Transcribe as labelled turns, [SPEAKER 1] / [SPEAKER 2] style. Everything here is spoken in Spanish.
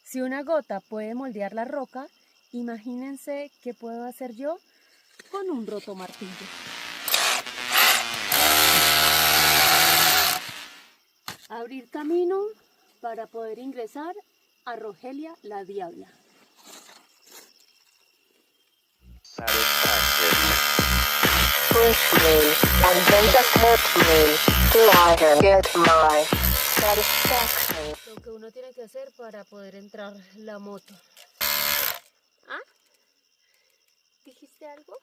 [SPEAKER 1] Si una gota puede moldear la roca, imagínense qué puedo hacer yo con un rotomartillo. Abrir camino para poder ingresar a Rogelia la Diabla.
[SPEAKER 2] Push me, and then just hurt me, till I can get my satisfaction.
[SPEAKER 1] Lo que uno tiene que hacer para poder entrar la moto. ¿Ah? ¿Dijiste algo?